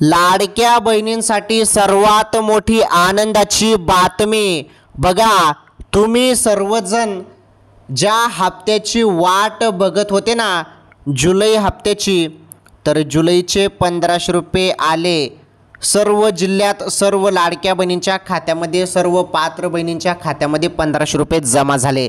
लाडक्या बहिणींसाठी सर्वात मोठी आनंदाची बातमी बघा, तुम्ही सर्वजण ज्या हप्त्याची वाट बघत होते ना, जुलै हप्त्याची, तर जुलैचे 1500 रुपये आले. सर्व जिल्ह्यात सर्व लाडक्या बहिणींच्या खात्यामध्ये, सर्व पात्र बहिणींच्या खात्यामध्ये 1500 रुपये जमा झाले.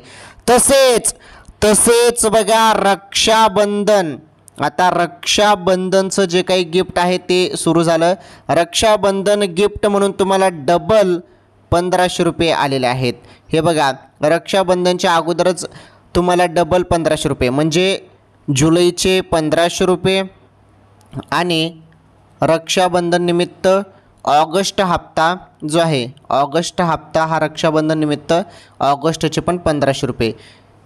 तसेच बघा, रक्षाबंधन, आता रक्षाबंधनचं जे काही गिफ्ट आहे ते सुरू झालं. रक्षाबंधन गिफ्ट म्हणून तुम्हाला डबल 1500 रुपये आलेले आहेत. हे बघा, रक्षाबंधनच्या अगोदरच तुम्हाला डबल 1500 रुपये, म्हणजे जुलैचे 1500 रुपये आणि रक्षाबंधन निमित्त ऑगस्ट हप्ता जो आहे, ऑगस्ट हप्ता हा रक्षाबंधन निमित्त ऑगस्टचे पण 1500 रुपये,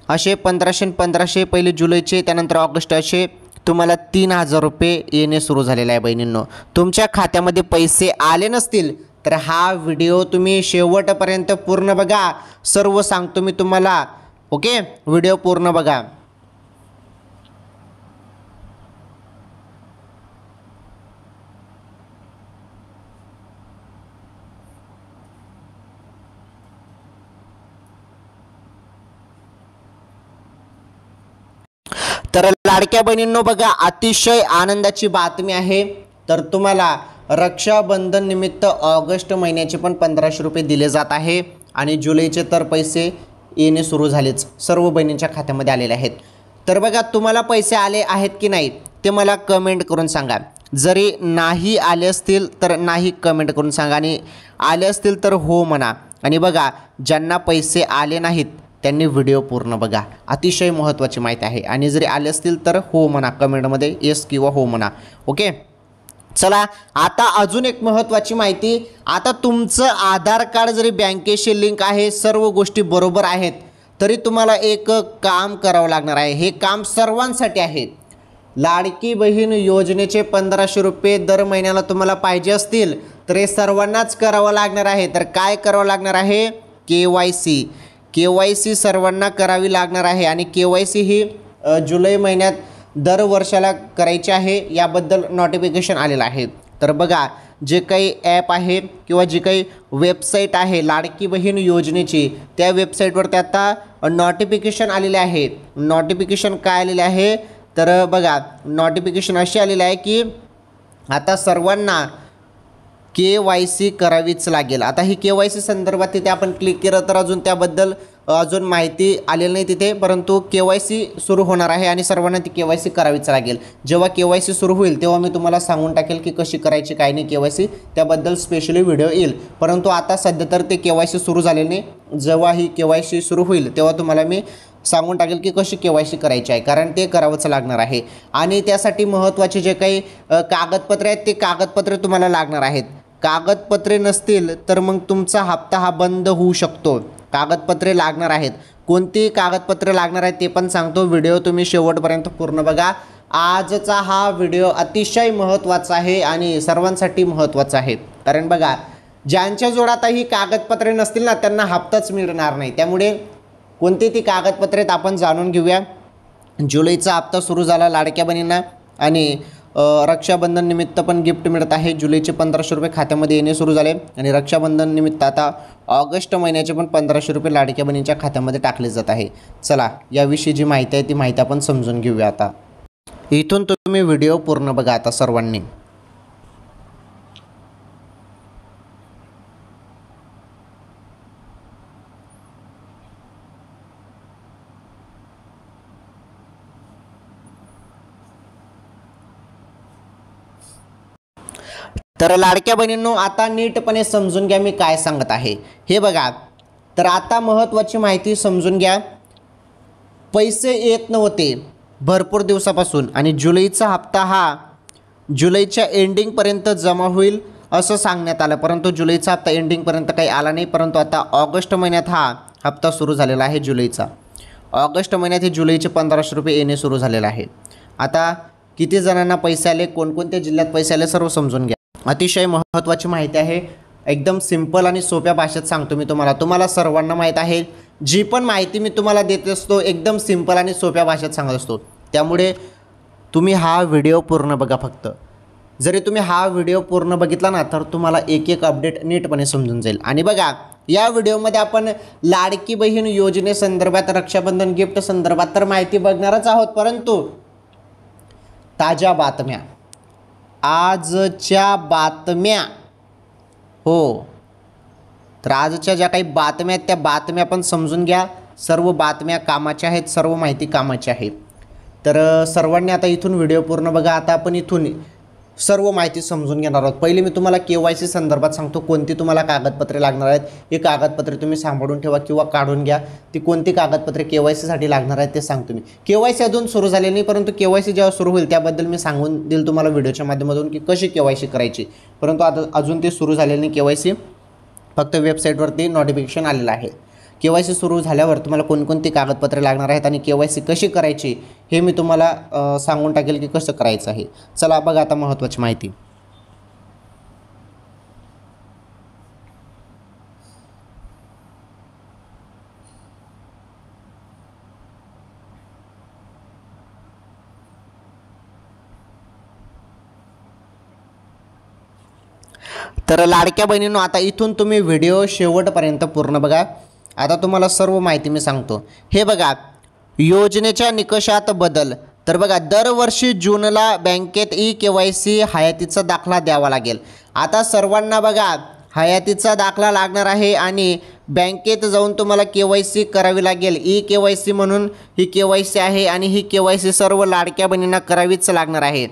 असे 1500 पहिले जुलैचे, त्यानंतर ऑगस्ट, असे तुम्हाला 3000 रुपये येणे सुरू झालेले आहे. बहिणींनो, तुमच्या खात्यामध्ये पैसे आले नसतील तर हा व्हिडिओ तुम्ही शेवटपर्यंत पूर्ण बघा. सर्व सांगतो मी तुम्हाला. ओके, व्हिडिओ पूर्ण बघा. तर लाडक्या बहिणींनो बघा, अतिशय आनंदाची बातमी आहे. तर तुम्हाला रक्षाबंधन निमित्त ऑगस्ट महिन्याचे पण 1500 रुपये दिले जात आहे आणि जुलैचे तर पैसे येणे सुरू झालेच, सर्व बहिणींच्या खात्यामध्ये आलेले आहेत. तर बघा, तुम्हाला पैसे आले आहेत की नाही ते मला कमेंट करून सांगा. जरी नाही आले असतील तर नाही कमेंट करून सांगा, आणि आले असतील तर हो म्हणा. आणि बघा, ज्यांना पैसे आले नाहीत त्यांनी व्हिडिओ पूर्ण बघा, अतिशय महत्त्वाची माहिती आहे. आणि जरी आले असतील तर हो म्हणा, कमेंटमध्ये येस किंवा हो म्हणा. ओके, चला आता अजून एक महत्त्वाची माहिती. आता तुमचं आधार कार्ड जरी बँकेशी लिंक आहे, सर्व गोष्टी बरोबर आहेत, तरी तुम्हाला एक काम करावं लागणार आहे. हे काम सर्वांसाठी आहे. लाडकी बहीण योजनेचे 1500 रुपये दर महिन्याला तुम्हाला पाहिजे असतील तर हे सर्वांनाच करावं लागणार आहे. तर काय करावं लागणार आहे? KYC सर्वांना करावी लागणार आहे. आणि KYC ही जुलै महिन्यात दर वर्षाला करायची आहे. याबद्दल नोटिफिकेशन आलेलं आहे. तर बघा, जे काही ॲप आहे किंवा जी काही वेबसाईट आहे लाडकी बहीण योजनेची, त्या वेबसाईटवरती आता नोटिफिकेशन आलेले आहे. नोटिफिकेशन काय आलेले आहे? तर बघा, नोटिफिकेशन असे आलेले आहे की आता सर्वांना KYC करावीच लागेल. आता ही KYC संदर्भात तिथे आपण क्लिक केलं तर अजून त्याबद्दल अजून माहिती आलेली नाही तिथे, परंतु KYC सुरू होणार आहे आणि सर्वांना ती KYC करावीच लागेल. जेव्हा KYC सुरू होईल तेव्हा मी तुम्हाला सांगून टाकेल की कशी करायची, काय नाही KYC, त्याबद्दल स्पेशली व्हिडिओ येईल. परंतु आता सध्या तर ते KYC सुरू झालेले नाही. जेव्हा ही KYC सुरू होईल तेव्हा तुम्हाला मी सांगून टाकेल की कशी KYC करायची आहे, कारण ते करावंच लागणार आहे. आणि त्यासाठी महत्त्वाचे जे काही कागदपत्रे आहेत ते कागदपत्रे तुम्हाला लागणार आहेत. कागदपत्रे नसतील तर मग तुमचा हप्ता हा बंद होऊ शकतो. कागदपत्रे लागणार आहेत. कोणती कागदपत्रे लागणार आहेत ते पण सांगतो. व्हिडिओ तुम्ही शेवटपर्यंत पूर्ण बघा. आजचा हा व्हिडिओ अतिशय महत्त्वाचा आहे आणि सर्वांसाठी महत्त्वाचा आहे. कारण बघा, ज्यांच्या जोडात ही कागदपत्रे नसतील ना त्यांना हप्ताच मिळणार नाही. त्यामुळे कोणती ती कागदपत्रे आहेत आपण जाणून घेऊया. जुलैचा हप्ता सुरू झाला लाडक्या बहिणींना आणि रक्षाबंधन निमित्त पण गिफ्ट मिळत आहे. जुलैचे 1500 रुपये खात्यामध्ये येणे सुरू झाले आणि रक्षाबंधन निमित्त आता ऑगस्ट महिन्याचे पण 1500 रुपये लाडक्या बहिणींच्या खात्यामध्ये टाकले जात आहे. चला, याविषयी जी माहिती आहे ती माहिती आपण समजून घेऊया. आता इथून तुम्ही व्हिडिओ पूर्ण बघा आता सर्वांनी. तर लाडक्या बहिणींनो, आता नीटपणे समजून घ्या मी काय सांगत आहे. हे बघा, तर आता महत्त्वाची माहिती समजून घ्या. पैसे येत नव्हते भरपूर दिवसापासून आणि जुलैचा हप्ता हा जुलैच्या एंडिंगपर्यंत जमा होईल असं सांगण्यात आलं, परंतु जुलैचा हप्ता एंडिंगपर्यंत काही आला नाही. परंतु आता ऑगस्ट महिन्यात हा हप्ता सुरू झालेला आहे जुलैचा. ऑगस्ट महिन्यात हे जुलैचे 1500 रुपये येणे सुरू झालेलं आहे. आता किती जणांना पैसे आले, कोणकोणत्या जिल्ह्यात पैसे आले, सर्व समजून घ्या. अतिशय महत्त्वाची माहिती आहे. एकदम सिंपल आणि सोप्या भाषेत सांगतो मी तुम्हाला सर्वांना माहीत आहे. जी पण माहिती मी तुम्हाला देत असतो एकदम सिंपल आणि सोप्या भाषेत सांगत असतो. त्यामुळे तुम्ही हा व्हिडिओ पूर्ण बघा फक्त. जरी तुम्ही हा व्हिडिओ पूर्ण बघितला ना तर तुम्हाला एक एक अपडेट नीटपणे समजून जाईल। आणि बघा, या व्हिडिओमध्ये आपण लाडकी बहीण योजनेसंदर्भात, रक्षाबंधन गिफ्ट संदर्भात तर माहिती बघणारच आहोत, परंतु ताज्या बातम्या, आजच्या बातम्या, हो, तर आजच्या ज्या काही बातम्या आहेत त्या बातम्या पण समजून घ्या। सर्व बातम्या कामाच्या आहेत, सर्व माहिती कामाची आहे। तर सर्वांनी आता इथून व्हिडिओ पूर्ण बघा। आता आपण इथून सर्व माहिती समजून घेणार आहोत। पहिले मी तुम्हाला KYC संदर्भात सांगतो, कोणती तुम्हाला कागदपत्रे लागणार आहेत। ही कागदपत्रे तुम्ही सांभाळून ठेवा किंवा काढून घ्या। ती कोणती कागदपत्रे KYC साठी लागणार आहेत ते सांगतो मी। KYC अजून सुरू झाले नाही, परंतु KYC जेव्हा सुरू होईल त्याबद्दल मी सांगून देईल तुम्हाला व्हिडिओच्या माध्यमातून की कशी KYC करायची, परंतु आता अजून ते सुरू झालेले नाही KYC, फक्त वेबसाईटवरती नोटिफिकेशन आलेलं आहे। KYC सुरू झाल्यावर तुम्हाला कोणकोणती कागदपत्रे लागणार आहेत आणि KYC कशी करायची हे मी तुम्हाला सांगून टाकेल की कसं करायचं आहे। चला बघा आता महत्त्वाची माहिती। तर लाडक्या बहिणींनो, आता इथून तुम्ही व्हिडिओ शेवटपर्यंत पूर्ण बघा। आता तुम्हाला सर्व माहिती मी सांगतो। हे बघा, योजनेच्या निकषात बदल। तर बघा, दरवर्षी जूनला बँकेत KYC हयातीचा दाखला द्यावा लागेल। आता सर्वांना बघा हयातीचा दाखला लागणार आहे आणि बँकेत जाऊन तुम्हाला KYC करावी लागेल। KYC म्हणून ही KYC आहे आणि ही KYC सर्व लाडक्या बहिणींना करावीच लागणार आहे।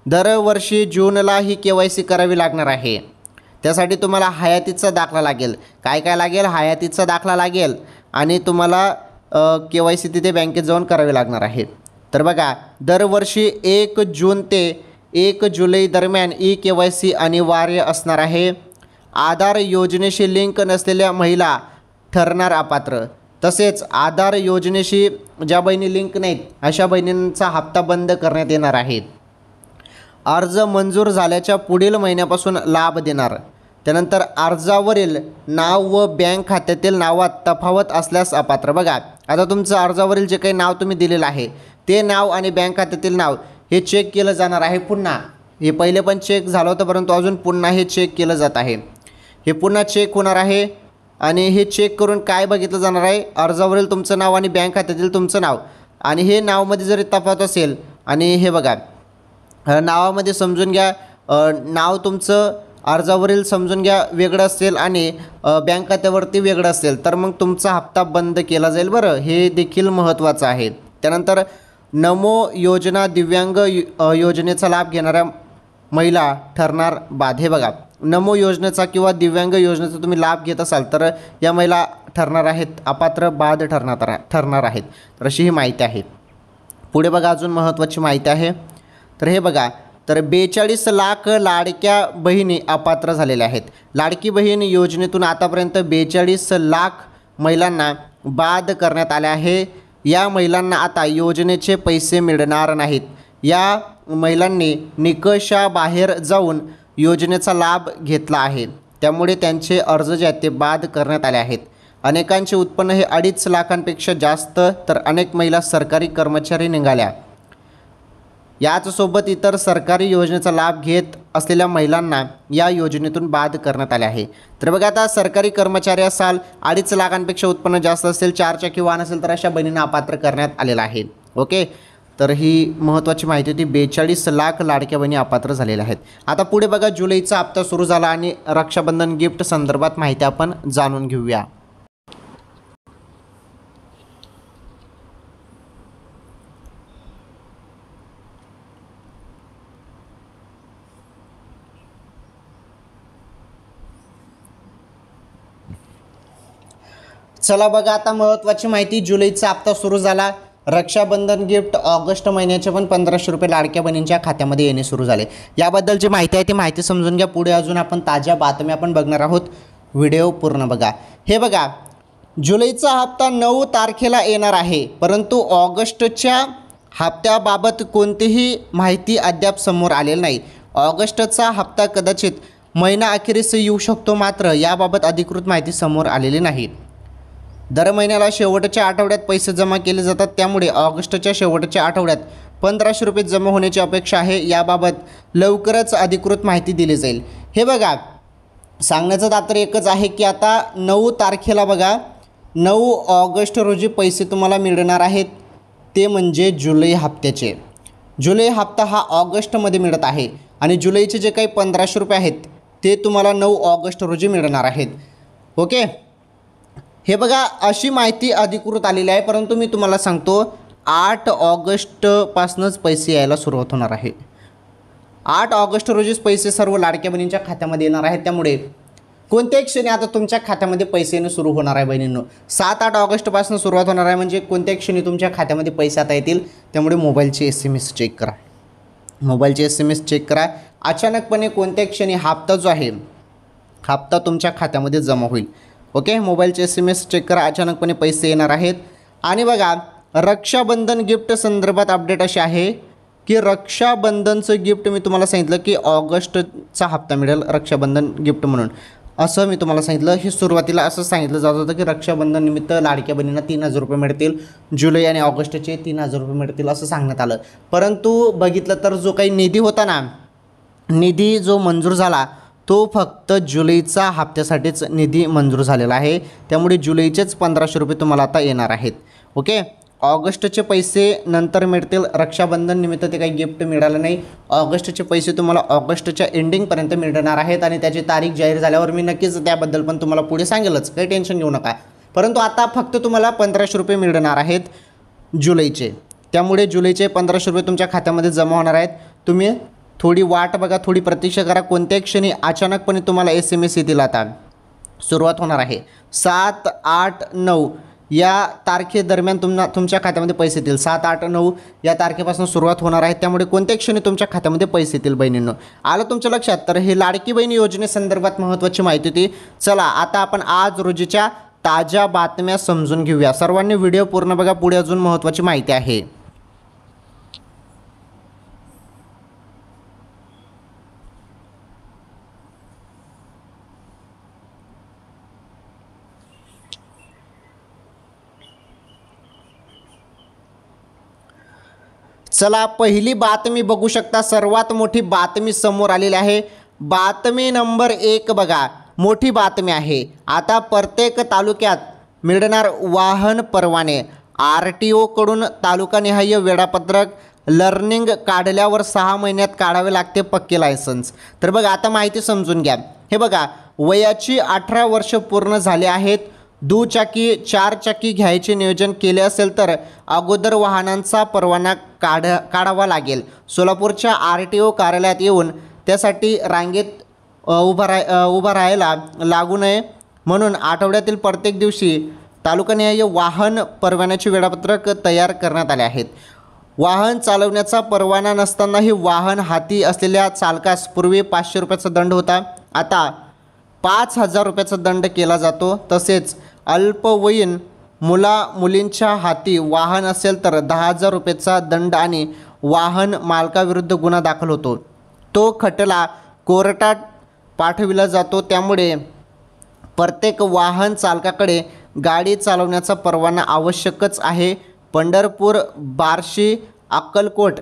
दरवर्षी जूनला ही KYC करावी लागणार आहे। त्यासाठी तुम्हाला हयातीचा दाखला लागेल। काय काय लागेल? हयातीचा दाखला लागेल आणि तुम्हाला KYC तिथे बँकेत जाऊन करावी लागणार आहे। तर बघा, दरवर्षी 1 जून ते 1 जुलै दरम्यान KYC अनिवार्य असणार आहे। आधार योजनेशी लिंक नसलेल्या महिला ठरणार अपात्र। तसेच आधार योजनेशी ज्या बहिणी लिंक नाहीत अशा बहिणींचा हप्ता बंद करण्यात येणार आहे। अर्ज मंजूर झाल्याच्या पुढील महिन्यापासून लाभ देणार। त्यानंतर अर्जावरील नाव व बँक खात्यातील नावात तफावत असल्यास अपात्र। बघा, आता तुमचं अर्जावरील जे काही नाव तुम्ही दिलेलं आहे ते नाव आणि बँक खात्यातील नाव हे चेक केलं जाणार आहे पुन्हा। हे पहिले पण चेक झालं होतं, परंतु अजून पुन्हा हे चेक केलं जात आहे। हे पुन्हा चेक होणार आहे आणि हे चेक करून काय बघितलं जाणार आहे? अर्जावरील तुमचं नाव आणि बँक खात्यातील तुमचं नाव, आणि हे नावमध्ये जरी तफावत असेल, आणि हे बघा नावामध्ये समजून घ्या नाव तुमचं अर्जावरील समजून घ्या वेगळं असेल आणि बँक खात्यावरती वेगळं असेल तर मग तुमचा हप्ता बंद केला जाईल बरं, हे देखील महत्त्वाचं आहे। त्यानंतर नमो योजना दिव्यांग योजनेचा लाभ घेणाऱ्या महिला ठरणार बाद। हे बघा, नमो योजनेचा किंवा दिव्यांग योजनेचा तुम्ही लाभ घेत असाल तर या महिला ठरणार आहेत अपात्र, बाद ठरणार आहेत। तर अशी ही माहिती आहे। पुढे बघा, अजून महत्त्वाची माहिती आहे। तर हे बघा, तर 42 लाख लाडक्या बहिणी अपात्र झालेल्या आहेत। लाडकी बहीण योजनेतून आतापर्यंत 42 लाख महिलांना बाद करण्यात आले आहे। या महिलांना आता योजनेचे पैसे मिळणार नाहीत। या महिलांनी निकषाबाहेर जाऊन योजनेचा लाभ घेतला आहे, त्यामुळे त्यांचे अर्ज जे आहेत ते बाद करण्यात आले आहेत। अनेकांचे उत्पन्न हे 2.5 लाखांपेक्षा जास्त, तर अनेक महिला सरकारी कर्मचारी निघाल्या। याचसोबत इतर सरकारी योजनेचा लाभ घेत असलेल्या महिलांना या योजनेतून बाद करण्यात आले आहे। तर बघा, आता सरकारी कर्मचारी असाल, 2.5 लाखांपेक्षा उत्पन्न जास्त असेल, 4 चाकी वाहन असेल तर अशा बहिणींना अपात्र करण्यात आलेलं आहे। ओके, तर ही महत्त्वाची माहिती होती। 42 लाख लाडक्या बहिणी अपात्र झालेल्या आहेत। आता पुढे बघा, जुलैचा हप्ता सुरू झाला आणि रक्षाबंधन गिफ्ट संदर्भात माहिती आपण जाणून घेऊया। चला बघा, आता महत्त्वाची माहिती। जुलैचा हप्ता सुरू झाला। रक्षाबंधन गिफ्ट ऑगस्ट महिन्याचे पण 1500 रुपये लाडक्या बहिणींच्या खात्यामध्ये येणे सुरू झाले। याबद्दलची माहिती आहे ती माहिती समजून घ्या। पुढे अजून आपण ताज्या बातम्या पण बघणार आहोत, व्हिडिओ पूर्ण बघा। हे बघा, जुलैचा हप्ता 9 तारखेला येणार आहे, परंतु ऑगस्टच्या हप्त्याबाबत कोणतीही माहिती अद्याप समोर आलेली नाही। ऑगस्टचा हप्ता कदाचित महिना अखेरीस येऊ शकतो, मात्र याबाबत अधिकृत माहिती समोर आलेली नाही। दर महिन्याला शेवटच्या आठवड्यात पैसे जमा केले जातात, त्यामुळे ऑगस्टच्या शेवटच्या आठवड्यात 1500 रुपये जमा होण्याची अपेक्षा आहे। याबाबत लवकरच अधिकृत माहिती दिली जाईल। हे बघा, सांगण्याचं तात्पर्य एकच आहे की आता 9 तारखेला बघा 9 ऑगस्ट रोजी पैसे तुम्हाला मिळणार आहेत, ते म्हणजे जुलै हप्त्याचे। जुलै हप्ता हा ऑगस्टमध्ये मिळत आहे आणि जुलैचे जे काही 1500 रुपये आहेत ते तुम्हाला 9 ऑगस्ट रोजी मिळणार आहेत। ओके, हे बघा अशी माहिती अधिकृत आलेली आहे, परंतु मी तुम्हाला सांगतो 8 ऑगस्टपासूनच पैसे यायला सुरुवात होणार आहे। 8 ऑगस्ट रोजीच पैसे सर्व लाडक्या बहिणींच्या खात्यामध्ये येणार आहेत। त्यामुळे कोणत्याही क्षणी आता तुमच्या खात्यामध्ये पैसे येणं सुरू होणार आहे बहिणींनो। 7-8 ऑगस्टपासून सुरुवात होणार आहे, म्हणजे कोणत्याही क्षणी तुमच्या खात्यामध्ये पैसे आता येतील। त्यामुळे मोबाईलचे SMS चेक करा, मोबाईलचे SMS चेक करा। अचानकपणे कोणत्याही क्षणी हप्ता जो आहे हप्ता तुमच्या खात्यामध्ये जमा होईल। ओके, मोबाईलचे SMS चेक करा, अचानकपणे पैसे येणार आहेत। आणि बघा, रक्षाबंधन गिफ्ट संदर्भात अपडेट असे आहे की रक्षाबंधनचं गिफ्ट मी तुम्हाला सांगितलं की ऑगस्टचा हप्ता मिळेल रक्षाबंधन गिफ्ट म्हणून, असं मी तुम्हाला सांगितलं। हे सुरुवातीला असं सांगितलं जात होतं की रक्षाबंधन निमित्त लाडक्या बहिणींना 3000 रुपये मिळतील, जुलै आणि ऑगस्टचे 3000 रुपये मिळतील असं सांगण्यात आलं। परंतु बघितलं तर जो काही निधी होता ना, निधी जो मंजूर झाला तो फक्त जुलैचा हप्त्यासाठीच निधी मंजूर झालेला आहे। त्यामुळे जुलैचेच 1500 रुपये तुम्हाला आता येणार आहेत। ओके, ऑगस्टचे पैसे नंतर मिळतील, रक्षाबंधन निमित्त ते काही गिफ्ट मिळालं नाही। ऑगस्टचे पैसे तुम्हाला ऑगस्टच्या एंडिंगपर्यंत मिळणार आहेत आणि त्याची तारीख जाहीर झाल्यावर मी नक्कीच त्याबद्दल पण तुम्हाला पुढे सांगेलच, काही टेन्शन घेऊ नका। परंतु आता फक्त तुम्हाला 1500 रुपये मिळणार आहेत जुलैचे। त्यामुळे जुलैचे 1500 रुपये तुमच्या खात्यामध्ये जमा होणार आहेत। तुम्ही थोडी वाट बघा, थोडी प्रतीक्षा करा, कोणत्याही क्षणी अचानकपणे तुम्हाला SMS येतील। आता सुरुवात होणार आहे 7, 8, 9 या तारखेदरम्यान तुमच्या खात्यामध्ये पैसे येतील। 7, 8, 9 या तारखेपासून सुरुवात होणार आहे। त्यामुळे कोणत्याही क्षणी तुमच्या खात्यामध्ये पैसे येतील बहिणींनो। आलं तुमच्या लक्षात? तर हे लाडकी बहीण योजनेसंदर्भात महत्त्वाची माहिती होती। चला आता आपण आज रोजीच्या ताज्या बातम्या समजून घेऊया। सर्वांनी व्हिडिओ पूर्ण बघा, पुढे अजून महत्त्वाची माहिती आहे। चला पहिली बातमी बघू शकता, सर्वात मोठी बातमी समोर आलेली आहे। बातमी नंबर 1 बघा, मोठी बातमी आहे। आता प्रत्येक तालुक्यात मिळणार वाहन परवाने। RTO कडून तालुकानिहाय वेळापत्रक, लर्निंग काढल्यावर 6 महिन्यात काढावे लागते पक्के लायसन्स। तर बघा आता माहिती समजून घ्या। हे बघा, वयाची 18 वर्ष पूर्ण झाले आहेत, दुचाकी 4 चाकी घ्यायचे नियोजन केले असेल तर अगोदर वाहनांचा परवाना काढावा लागेल। सोलापूरच्या RTO कार्यालयात येऊन त्यासाठी रांगेत उभा राहायला लागू नये म्हणून आठवड्यातील प्रत्येक दिवशी तालुकानिहाय वाहन परवान्याचे वेळापत्रक तयार करण्यात आले आहेत। वाहन चालवण्याचा परवाना नसतानाही वाहन हाती असलेल्या चालकास पूर्वी 500 रुपयाचा दंड होता, आता 5000 रुपयाचा दंड केला जातो। तसेच अल्पवयीन मुलींच्या हाती वाहन असेल तर 10,000 रुपयाचा दंड आणि वाहन मालकाविरुद्ध गुन्हा दाखल होतो। तो खटला कोर्टात पाठविला जातो। त्यामुळे प्रत्येक वाहन चालकाकडे गाडी चालवण्याचा परवाना आवश्यकच आहे। पंढरपूर, बार्शी, अक्कलकोट,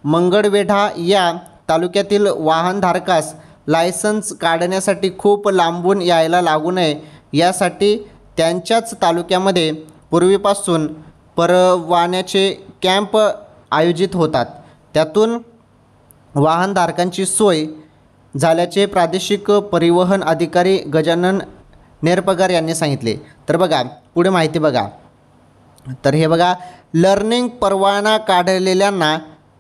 मंगळवेढा या तालुक्यातील वाहनधारकास लायसन्स काढण्यासाठी खूप लांबून यायला लागू नये यासाठी त्यांच्याच तालुक्यामध्ये पूर्वीपासून परवान्याचे कॅम्प आयोजित होतात। त्यातून वाहनधारकांची सोय झाल्याचे प्रादेशिक परिवहन अधिकारी गजानन नेरपगार यांनी सांगितले। तर बघा पुढे माहिती बघा। तर हे बघा, लर्निंग परवाना काढलेल्यांना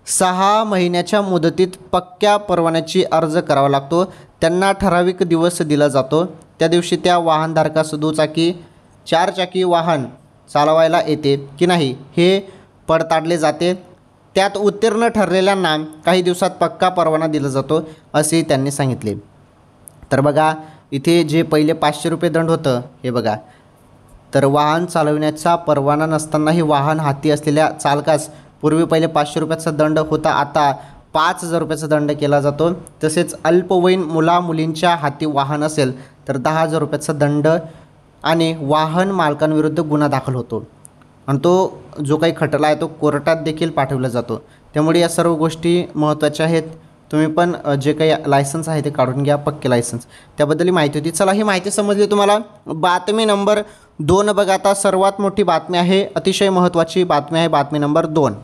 6 महिन्याच्या मुदतीत पक्क्या परवान्याची अर्ज करावा लागतो। त्यांना ठराविक दिवस दिला जातो, त्या दिवशी त्या वाहनधारकास दुचाकी 4 चाकी वाहन चालवायला येते की नाही हे पडताळले जाते। त्यात उत्तीर्ण ठरलेल्यांना काही दिवसात पक्का परवाना दिला जातो असे त्यांनी सांगितले। तर बघा इथे जे पहिले 500 रुपये दंड होतं हे बघा, तर वाहन चालवण्याचा परवाना नसतानाही वाहन हाती असलेल्या चालकास पूर्वी पहिले 500 रुपयाचा दंड होता, आता 5000 रुपयाचा दंड केला जातो। तसेच अल्पवयीन मुलींच्या हाती वाहन असेल तर 10,000 रुपयाचा दंड आणि वाहन मालकांविरुद्ध गुन्हा दाखल होतो आणि तो जो काही खटला आहे तो कोर्टात देखील पाठवला जातो। त्यामुळे या सर्व गोष्टी महत्त्वाच्या आहेत. तुम्ही पण जे काही लायसन्स आहे ते काढून घ्या, पक्के लायसन्स. त्याबद्दल माहिती होती. चला, ही माहिती समजली तुम्हाला. बातमी नंबर 2 बघा, आता सर्वात मोठी बातमी आहे, अतिशय महत्त्वाची बातमी आहे, बातमी नंबर 2.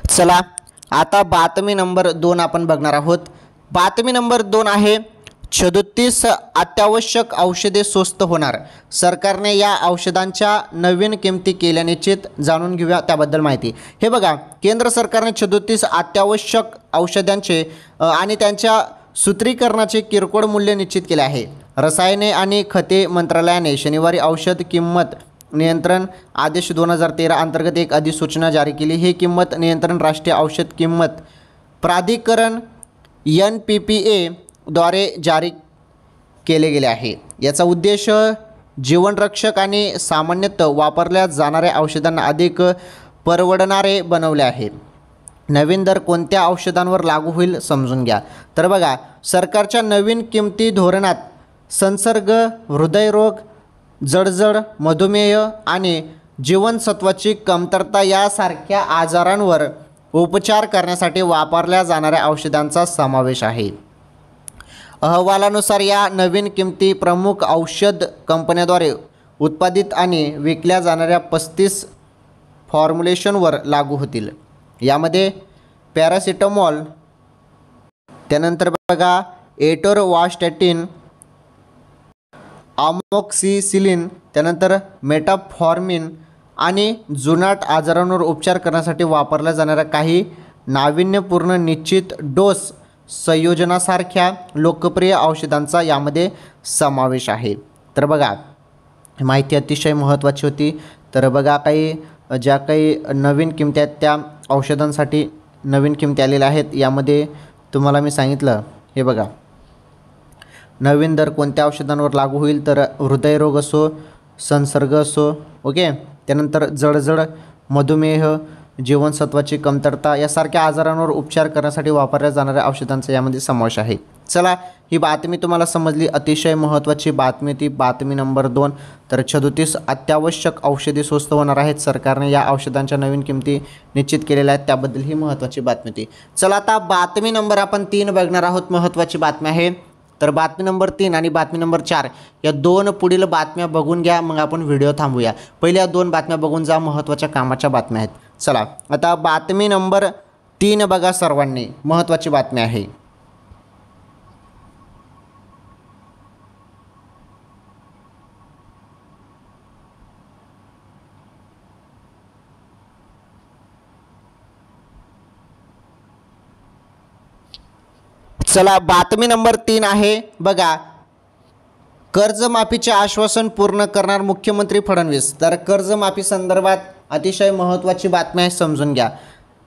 चला, आता बातमी नंबर 2 आपण बघणार आहोत. बातमी नंबर 2 आहे, 37 अत्यावश्यक औषधे स्वस्त होणार. सरकारने या औषधांच्या नवीन किमती केल्या निश्चित. जाणून घेऊया त्याबद्दल माहिती. हे बघा, केंद्र सरकारने 37 अत्यावश्यक औषधांचे आणि त्यांच्या सूत्रीकरणाचे किरकोळ मूल्य निश्चित केले आहे. रसायने आणि खते मंत्रालयाने शनिवारी औषध किंमत नियंत्रण आदेश 2013 अंतर्गत एक अधिसूचना जारी केली. ही किंमत नियंत्रण राष्ट्रीय औषध किंमत प्राधिकरण NPPA द्वारे जारी केले गेले आहे. याचा उद्देश जीवनरक्षक आणि सामान्यतः वापरल्या जाणाऱ्या औषधांना अधिक परवडणारे बनवले आहे. नवीन दर कोणत्या औषधांवर लागू होईल समजून घ्या. तर बघा, सरकारच्या नवीन किमती धोरणात संसर्ग, हृदयरोग, जळजळ, मधुमेह आणि जीवनसत्वाची कमतरता यासारख्या आजारांवर उपचार करण्यासाठी वापरल्या जाणाऱ्या औषधांचा समावेश आहे. अहवालानुसार या नवीन किमती प्रमुख औषध कंपन्यांद्वारे उत्पादित आणि विकल्या जाणाऱ्या 35 फॉर्म्युलेशनवर लागू होतील. यामध्ये पॅरासिटामॉल, त्यानंतर बघा एटोरवास्टॅटिन, अमोक्सिसिलिन, त्यानंतर मेटाफॉर्मिन आणि जुनाट आजारांवर उपचार करण्यासाठी वापरल्या जाणाऱ्या काही नाविन्यपूर्ण निश्चित डोस संयोजनासारख्या लोकप्रिय औषधांचा यामध्ये समावेश आहे. तर बघा, माहिती अतिशय महत्त्वाची होती. तर बघा, ज्या काही नवीन किमती आहेत त्या औषधांसाठी नवीन किमती आलेल्या आहेत. यामध्ये तुम्हाला मी सांगितलं, हे बघा, नवीन दर कोणत्या औषधांवर लागू होईल. तर हृदयरोग असो, संसर्ग असो, ओके, त्यानंतर जळजळ, मधुमेह, जीवनसत्वाची कमतरता यासारख्या आजारांवर उपचार करण्यासाठी वापरल्या जाणाऱ्या औषधांचा यामध्ये समावेश आहे. चला, ही बातमी तुम्हाला समजली. अतिशय महत्त्वाची बातमी ती बातमी नंबर 2. तर 37 अत्यावश्यक औषधे स्वस्त होणार आहेत. सरकारने या औषधांच्या नवीन किमती निश्चित केलेल्या आहेत. त्याबद्दल ही महत्त्वाची बातमी ती. चला, आता बातमी नंबर आपण 3 बघणार आहोत. महत्त्वाची बातमी आहे. तर बातमी नंबर 3 आणि बातमी नंबर 4 या 2 पुढील बातम्या बघून घ्या, मग आपण व्हिडिओ थांबूया. पहिल्या 2 बातम्या बघून जा, महत्त्वाच्या कामाच्या बातम्या आहेत. चला, आता बातमी नंबर 3 बघा सर्वांनी, महत्त्वाची बातमी आहे. चला, बातमी नंबर 3 आहे बघा, कर्जमाफीचे आश्वासन पूर्ण करणार मुख्यमंत्री फडणवीस. तर कर्जमाफी संदर्भात अतिशय महत्त्वाची बातमी आहे, समजून घ्या.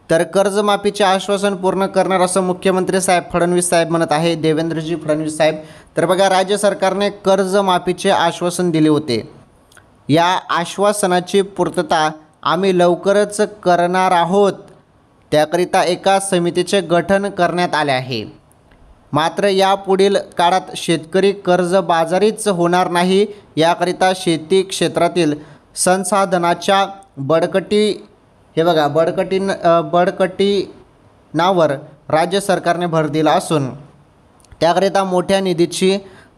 तर कर्जमाफीचे आश्वासन पूर्ण करणार असं मुख्यमंत्री साहेब फडणवीस साहेब म्हणत आहे, देवेंद्रजी फडणवीस साहेब. तर बघा, राज्य सरकारने कर्जमाफीचे आश्वासन दिले होते. या आश्वासनाची पूर्तता आम्ही लवकरच करणार आहोत. त्याकरिता एका समितीचे गठन करण्यात आले आहे. मात्र यापुढील काळात शेतकरी कर्जबाजारीच होणार नाही, याकरिता शेती क्षेत्रातील संसाधनाच्या बळकटीनावर राज्य सरकारने भर दिला असून त्याकरिता मोठ्या निधीची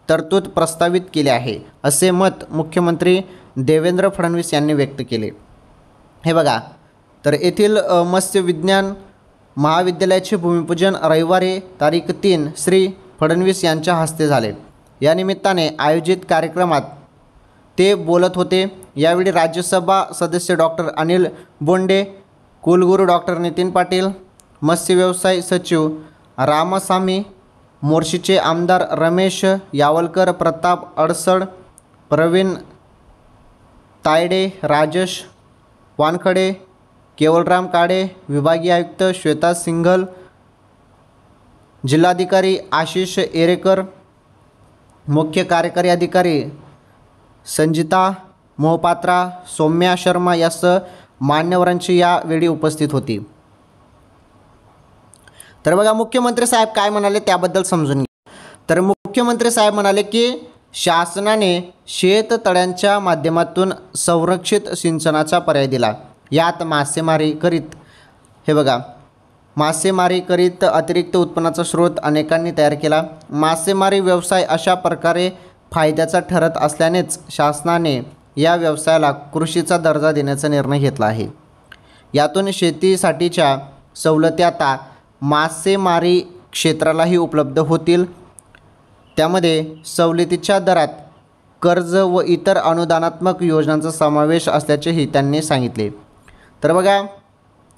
तरतूद प्रस्तावित केली आहे, असे मत मुख्यमंत्री देवेंद्र फडणवीस यांनी व्यक्त केले. हे बघा, तर येथील मत्स्य विज्ञान महाविद्यालयाचे भूमिपूजन रविवारी तारीख 3 श्री फडणवीस यांच्या हस्ते झाले. या निमित्ताने आयोजित कार्यक्रमात ते बोलत होते. यावेळी राज्यसभा सदस्य डॉक्टर अनिल बोंडे, कुलगुरू डॉक्टर नितीन पाटील, मत्स्य व्यवसाय सचिव रामासामी, मोर्शीचे आमदार रमेश यावलकर, प्रताप अडसड, प्रवीण तायडे, राजेश वानखडे, केवलराम काळे, विभागीय आयुक्त श्वेता सिंघल, जिल्हाधिकारी आशिष एरेकर, मुख्य कार्यकारी अधिकारी संजिता मोहपात्रा, सौम्या शर्मा यासह मान्यवरांची यावेळी उपस्थित होती. तर बघा मुख्यमंत्री साहेब काय म्हणाले त्याबद्दल समजून घ्या. तर मुख्यमंत्री साहेब म्हणाले की शासनाने शेततळ्यांच्या माध्यमातून संरक्षित सिंचनाचा पर्याय दिला. यात मासेमारी करीत अतिरिक्त उत्पन्नाचा स्रोत अनेकांनी तयार केला. मासेमारी व्यवसाय अशा प्रकारे फायद्याचा ठरत असल्यानेच शासनाने या व्यवसायाला कृषीचा दर्जा देण्याचा निर्णय घेतला आहे. यातून शेतीसाठीच्या सवलती आता मासेमारी क्षेत्रालाही उपलब्ध होतील. त्यामध्ये सवलतीच्या दरात कर्ज व इतर अनुदानात्मक योजनांचा समावेश असल्याचेही त्यांनी सांगितले. तर बघा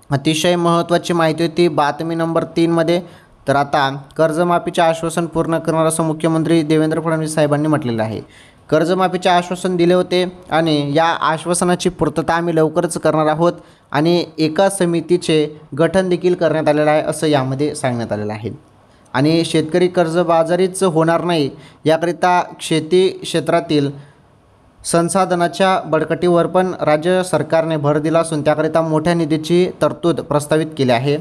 अतिशय महत्त्वाची माहिती होती बातमी नंबर 3मध्ये. तर आता कर्जमाफीचे आश्वासन पूर्ण करणार असं मुख्यमंत्री देवेंद्र फडणवीस साहेबांनी म्हटलेलं आहे. कर्जमाफीचे आश्वासन दिले होते आणि या आश्वासनाची पूर्तता आम्ही लवकरच करणार आहोत आणि एका समितीचे गठन देखील करण्यात आलेलं आहे असं यामध्ये सांगण्यात आलेलं आहे. आणि शेतकरी कर्जबाजारीच होणार नाही याकरिता शेती क्षेत्रातील संसाधनाच्या बळकटीवर पण राज्य सरकारने भर दिला असून त्याकरिता मोठ्या निधीची तरतूद प्रस्तावित केली आहे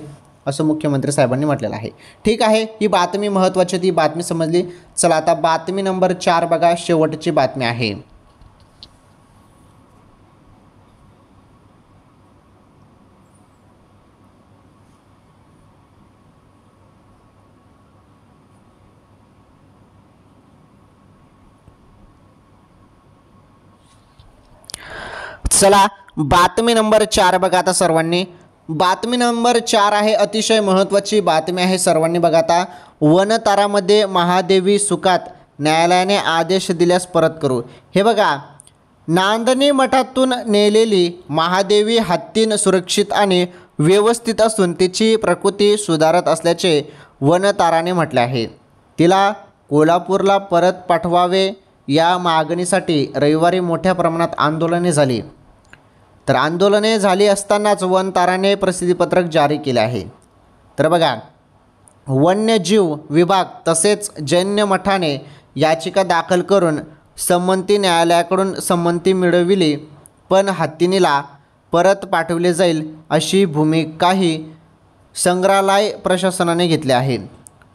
असं मुख्यमंत्री साहेबांनी म्हटलेलं आहे. ठीक आहे, ही बातमी महत्त्वाची ती बातमी समजली. चला आता बातमी नंबर 4 बघा, शेवटची बातमी आहे. चला बातमी नंबर 4 बघा आता सर्वांनी. बातमी नंबर 4 आहे, अतिशय महत्त्वाची बातमी आहे सर्वांनी बघा आता. वनतारामध्ये महादेवी सुकात न्यायालयाने आदेश दिल्यास परत करू. हे बघा नांदणी मठातून नेलेली महादेवी हत्तीन सुरक्षित आणि व्यवस्थित असून तिची प्रकृती सुधारत असल्याचे वनताराने म्हटले आहे. तिला कोल्हापूरला परत पाठवावे या मागणीसाठी रविवारी मोठ्या प्रमाणात आंदोलने झाली. तर आंदोलने झाली असतानाच वनताराने प्रसिद्धीपत्रक जारी केले आहे. तर बघा वन्यजीव विभाग तसेच जैन मठाने याचिका दाखल करून संमती न्यायालयाकडून संमती मिळविली, पण हत्तीनीला परत पाठवले जाईल अशी भूमिकाही संग्रहालय प्रशासनाने घेतली आहे.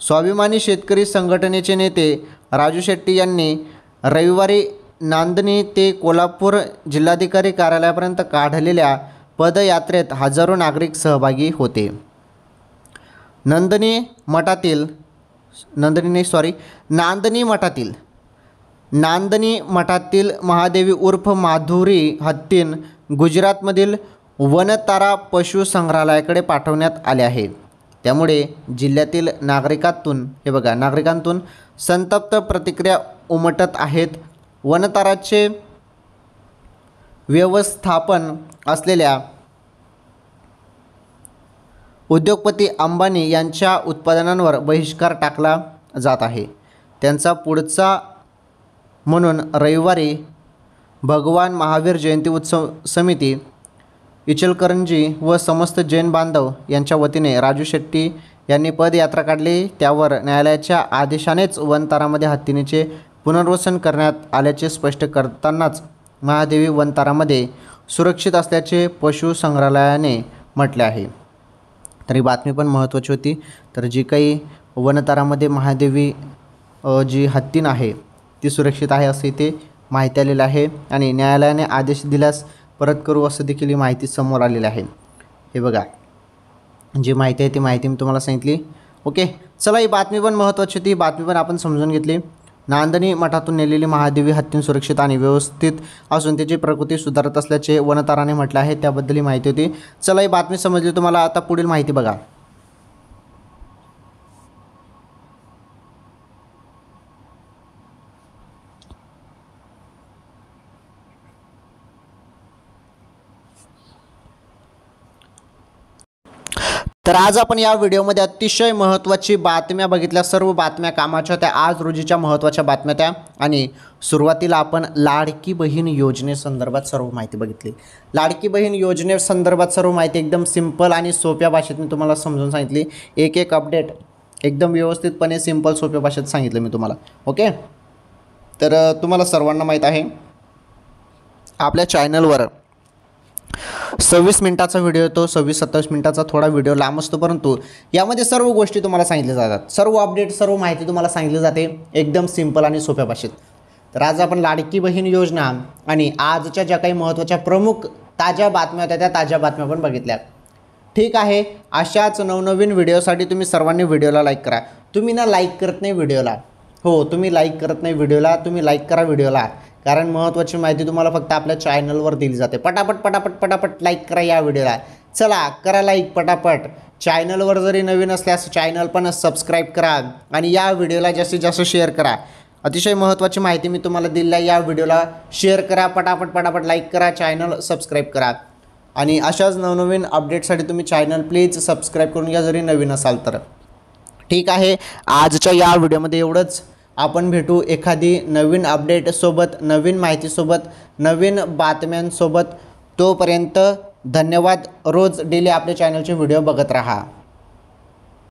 स्वाभिमानी शेतकरी संघटनेचे नेते राजू शेट्टी यांनी रविवारी नांदणी ते कोल्हापूर जिल्हाधिकारी कार्यालयापर्यंत काढलेल्या पदयात्रेत हजारो नागरिक सहभागी होते. नांदणी मठातील महादेवी उर्फ माधुरी हत्तीन गुजरातमधील वनतारा पशु संग्रहालयाकडे पाठवण्यात आले आहे. त्यामुळे जिल्ह्यातील नागरिकांतून संतप्त प्रतिक्रिया उमटत आहेत. वनताराचे व्यवस्थापन असलेल्या उद्योगपती अंबानी यांच्या उत्पादनांवर बहिष्कार टाकला जात आहे. त्यांचा पुढचा म्हणून रविवारी भगवान महावीर जयंती उत्सव समिती इचलकरंजी व समस्त जैन बांधव यांच्या वतीने राजू शेट्टी यांनी पदयात्रा काढली. त्यावर न्यायालयाच्या आदेशानेच वनतारामध्ये हत्तीनीचे पुनर्वसन करण्यात आल्याचे स्पष्ट करतानाच महादेवी वनतारामध्ये सुरक्षित असल्याचे पशु संग्रहालयाने म्हटले आहे. तर ही बातमी पण महत्त्वाची होती. तर जी काही वनतारामध्ये महादेवी जी हत्तीन आहे ती सुरक्षित आहे असे इथे माहिती आलेली आहे आणि न्यायालयाने आदेश दिल्यास परत करू असं देखील ही माहिती समोर आलेली आहे. हे बघा जी माहिती आहे ती माहिती मी तुम्हाला सांगितली. ओके, चला ही बातमी पण महत्त्वाची होती, बातमी पण आपण समजून घेतली. नांदणी मठातून नेलेली महादेवी हत्तीन सुरक्षित आणि व्यवस्थित असून त्याची प्रकृती सुधारत असल्याचे वनताराने म्हटले आहे, त्याबद्दल ही माहिती होती. चला ही बातमी समजली तुम्हाला. आता पुढील माहिती बघा. तर आज आपण या व्हिडिओमध्ये अतिशय महत्त्वाची बातम्या बघितल्या. सर्व बातम्या कामाच्या त्या आज रोजीच्या महत्त्वाच्या बातम्या त्या. आणि सुरुवातीला आपण लाडकी बहीण योजनेसंदर्भात सर्व माहिती बघितली. लाडकी बहीण योजनेसंदर्भात सर्व माहिती एकदम सिंपल आणि सोप्या भाषेत मी तुम्हाला समजून सांगितली. एक एक अपडेट एकदम व्यवस्थितपणे सिंपल सोप्या भाषेत सांगितलं मी तुम्हाला. ओके, तर तुम्हाला सर्वांना माहीत आहे आपल्या चॅनलवर 26 मिनिटाचा व्हिडिओ येतो, 26-27 मिनिटाचा थोडा व्हिडिओ लांब असतो, परंतु यामध्ये सर्व गोष्टी तुम्हाला सांगितल्या जातात, सर्व अपडेट, सर्व माहिती तुम्हाला सांगितली जाते एकदम सिंपल आणि सोप्या भाषेत. तर आज आपण लाडकी बहीण योजना आणि आजच्या ज्या काही महत्त्वाच्या प्रमुख ताज्या बातम्या होत्या त्या ताज्या बातम्या पण बघितल्या. ठीक आहे, अशाच नवनवीन व्हिडिओसाठी तुम्ही सर्वांनी व्हिडिओला लाईक करा. तुम्ही ना लाईक करत नाही व्हिडिओला, हो तुम्ही लाईक करत नाही व्हिडिओला, तुम्ही लाईक करा व्हिडिओला, कारण महत्त्वाची माहिती तुम्हाला फक्त आपल्या चॅनलवर दिली जाते. पटापट पटापट पटापट लाईक करा या व्हिडिओला. चला करा लाईक पटापट. चॅनलवर जरी नवीन असल्यास चॅनल पण सबस्क्राईब करा आणि या व्हिडिओला जास्तीत जास्त शेअर करा. अतिशय महत्त्वाची माहिती मी तुम्हाला दिली आहे, या व्हिडिओला शेअर करा, पटापट पटापट लाईक करा, चॅनल सबस्क्राईब करा आणि अशाच नवनवीन अपडेटसाठी तुम्ही चॅनल प्लीज सबस्क्राईब करून घ्या जरी नवीन असाल तर. ठीक आहे, आजच्या या व्हिडिओमध्ये एवढंच. आपण भेटू एखादी नवीन अपडेटसोबत, नवीन माहितीसोबत, नवीन बातम्यांसोबत. तोपर्यंत धन्यवाद. रोज डेली आपल्या चॅनलचे व्हिडिओ बघत राहा.